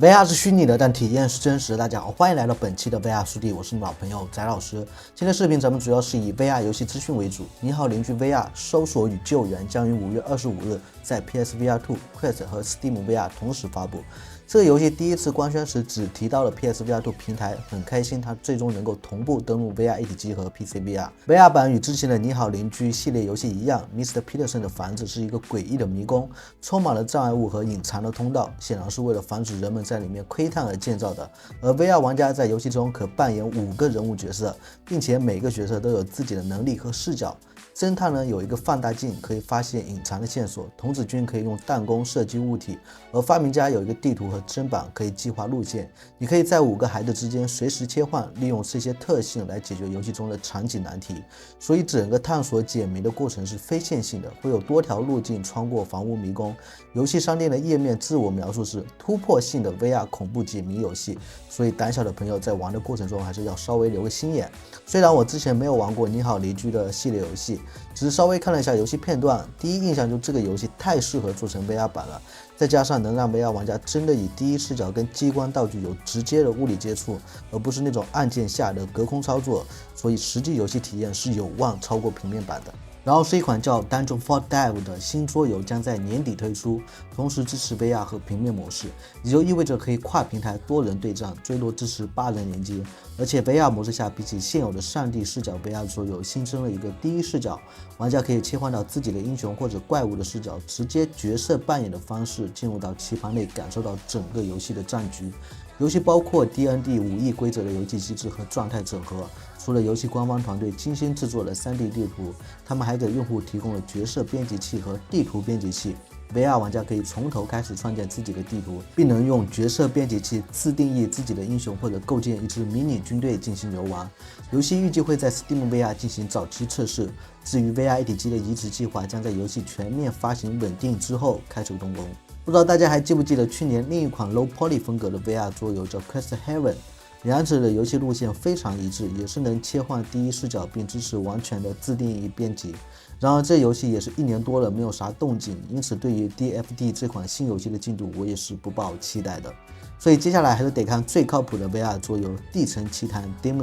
VR 是虚拟的，但体验是真实的。大家好，欢迎来到本期的 VR 速递，我是你们老朋友翟老师。今天视频咱们主要是以 VR 游戏资讯为主。你好邻居 VR 搜索与救援将于5月25日在 PSVR2、Quest 和 Steam VR 同时发布。这个游戏第一次官宣时只提到了 PSVR2 平台，很开心它最终能够同步登陆 VR 一体机和 PC VR。VR 版与之前的你好邻居系列游戏一样 ，Mr. Peterson 的房子是一个诡异的迷宫，充满了障碍物和隐藏的通道，显然是为了防止人们在里面窥探而建造的。而 VR 玩家在游戏中可扮演5个人物角色，并且每个角色都有自己的能力和视角。侦探呢有一个放大镜，可以发现隐藏的线索；童子军可以用弹弓射击物体，而发明家有一个地图和砧板，可以计划路线。你可以在5个孩子之间随时切换，利用这些特性来解决游戏中的场景难题。所以整个探索解谜的过程是非线性的，会有多条路径穿过房屋迷宫。游戏商店的页面自我描述是突破性的 VR 恐怖解谜游戏，所以胆小的朋友在玩的过程中还是要稍微留个心眼。虽然我之前没有玩过你好邻居的系列游戏，只是稍微看了一下游戏片段，第一印象就这个游戏太适合做成 VR 版了，再加上能让 VR 玩家真的以第一视角跟机关道具有直接的物理接触，而不是那种按键下的隔空操作，所以实际游戏体验是有望超过平面版的。然后是一款叫 Dungeon for Dev 的新桌游将在年底推出，同时支持 VR 和平面模式，也就意味着可以跨平台多人对战，最多支持8人联机。而且 VR 模式下，比起现有的上帝视角 VR 桌游，新增了一个第一视角，玩家可以切换到自己的英雄或者怪物的视角，直接角色扮演的方式进入到棋盘内，感受到整个游戏的战局。游戏包括 D&D 5E 规则的游戏机制和状态整合，除了游戏官方团队精心制作的 3D 地图，他们还给用户提供了角色编辑器和地图编辑器。VR 玩家可以从头开始创建自己的地图，并能用角色编辑器自定义自己的英雄或者构建一支迷你军队进行游玩。游戏预计会在 Steam VR 进行早期测试，至于 VR 一体机的移植计划将在游戏全面发行稳定之后开始动工。不知道大家还记不记得去年另一款 Low Poly 风格的 VR 桌游叫 Quest Heaven， 两者的游戏路线非常一致，也是能切换第一视角并支持完全的自定义编辑。然而这游戏也是1年多了没有啥动静，因此对于 DFD 这款新游戏的进度我也是不抱期待的。所以接下来还是得看最靠谱的 VR 桌游《地城奇谭 Demo》。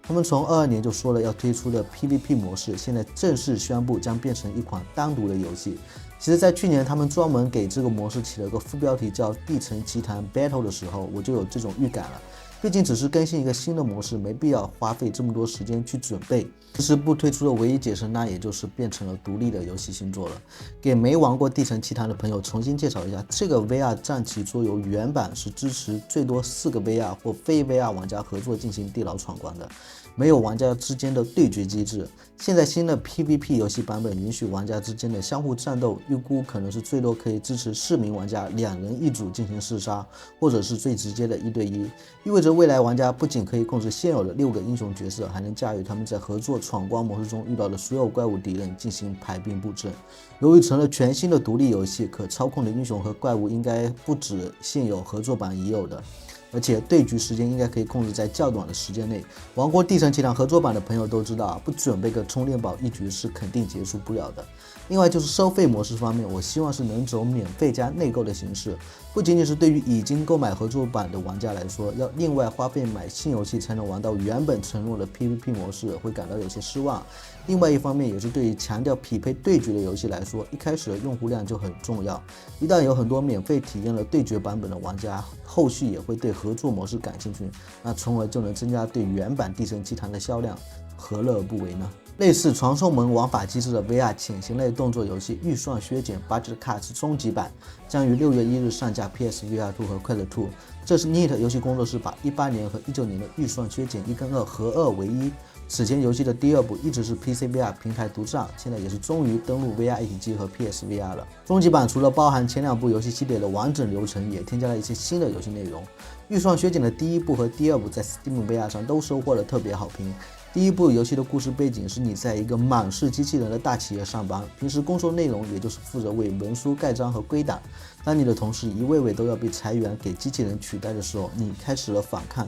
他们从22年就说了要推出的 PVP 模式，现在正式宣布将变成一款单独的游戏。其实在去年他们专门给这个模式起了个副标题叫《地城奇谭 Battle》的时候，我就有这种预感了。毕竟只是更新一个新的模式，没必要花费这么多时间去准备。其实不推出的唯一解释，那也就是变成了独立的游戏新作了。给没玩过地城奇谭的朋友重新介绍一下，这个 VR 战棋桌游原版是支持最多4个 VR 或非 VR 玩家合作进行地牢闯关的，没有玩家之间的对决机制。现在新的 PVP 游戏版本允许玩家之间的相互战斗，预估可能是最多可以支持4名玩家2人1组进行厮杀，或者是最直接的1对1，意味着未来玩家不仅可以控制现有的6个英雄角色，还能驾驭他们在合作闯关模式中遇到的所有怪物敌人进行排兵布阵。由于成了全新的独立游戏，可操控的英雄和怪物应该不止现有合作版已有的，而且对局时间应该可以控制在较短的时间内。玩过地城奇谭合作版的朋友都知道，不准备个充电宝，一局是肯定结束不了的。另外就是收费模式方面，我希望是能走免费加内购的形式，不仅仅是对于已经购买合作版的玩家来说，要另外花费买新游戏才能玩到原本承诺的 PVP 模式，会感到有些失望。另外一方面也是对于强调匹配对决的游戏来说，一开始的用户量就很重要，一旦有很多免费体验了对决版本的玩家，后续也会对合作模式感兴趣，那从而就能增加对原版地城奇谭的销量，何乐而不为呢？类似传送门玩法机制的 VR 潜行类动作游戏预算削减 Budget Cuts 终极版将于6月1日上架 PSVR2 和 Quest 2。这是 Neat 游戏工作室把18年和19年的预算削减1跟2合2为一。此前游戏的第2部一直是 PC VR 平台独占，现在也是终于登陆 VR 一体机和 PSVR 了。终极版除了包含前2部游戏系列的完整流程，也添加了一些新的游戏内容。预算削减的第1部和第2部在 Steam VR 上都收获了特别好评。第1部游戏的故事背景是你在一个满是机器人的大企业上班，平时工作内容也就是负责为文书盖章和归档。当你的同事一位位都要被裁员给机器人取代的时候，你开始了反抗。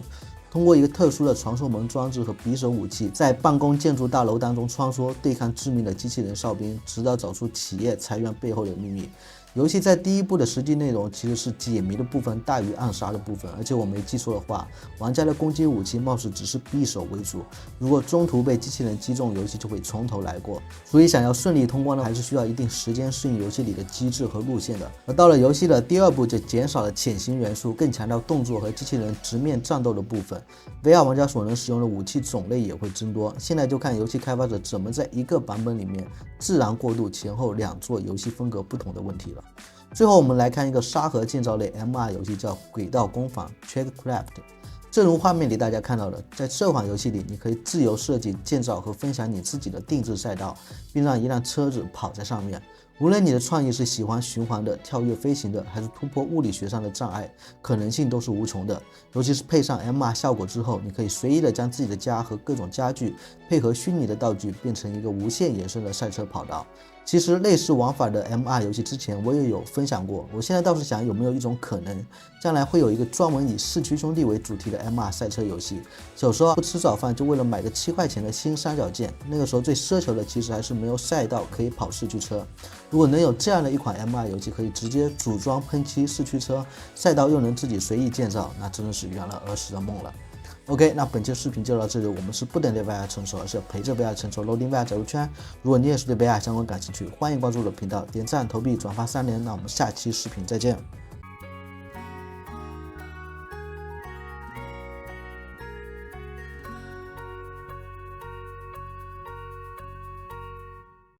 通过一个特殊的传送门装置和匕首武器，在办公建筑大楼当中穿梭，对抗致命的机器人哨兵，直到找出企业裁员背后的秘密。游戏在第一部的实际内容其实是解谜的部分大于暗杀的部分，而且我没记错的话，玩家的攻击武器貌似只是匕首为主，如果中途被机器人击中，游戏就会从头来过。所以想要顺利通关呢，还是需要一定时间适应游戏里的机制和路线的。而到了游戏的第2部，就减少了潜行元素，更强调动作和机器人直面战斗的部分。VR 玩家所能使用的武器种类也会增多。现在就看游戏开发者怎么在一个版本里面自然过渡前后2座游戏风格不同的问题了。最后我们来看一个沙盒建造类 MR 游戏，叫轨道工坊 Trackcraft。正如画面里大家看到的，在这款游戏里，你可以自由设计、建造和分享你自己的定制赛道，并让一辆车子跑在上面。无论你的创意是喜欢循环的、跳跃飞行的，还是突破物理学上的障碍，可能性都是无穷的。尤其是配上 MR 效果之后，你可以随意的将自己的家和各种家具配合虚拟的道具，变成一个无限延伸的赛车跑道。其实类似玩法的 MR 游戏之前我也有分享过，我现在倒是想有没有一种可能，将来会有一个专门以四驱兄弟为主题的 MR 赛车游戏。小时候不吃早饭就为了买个7块钱的新三角剑，那个时候最奢求的其实还是没有赛道可以跑四驱车。如果能有这样的一款 MR 游戏，可以直接组装喷漆四驱车，赛道又能自己随意建造，那真的是圆了儿时的梦了。OK， 那本期视频就到这里。我们是不等待 VR 成熟，而是陪着 VR 成熟。loading VR 加入圈。如果你也是对 VR 相关感兴趣，欢迎关注我的频道，点赞、投币、转发3连。那我们下期视频再见。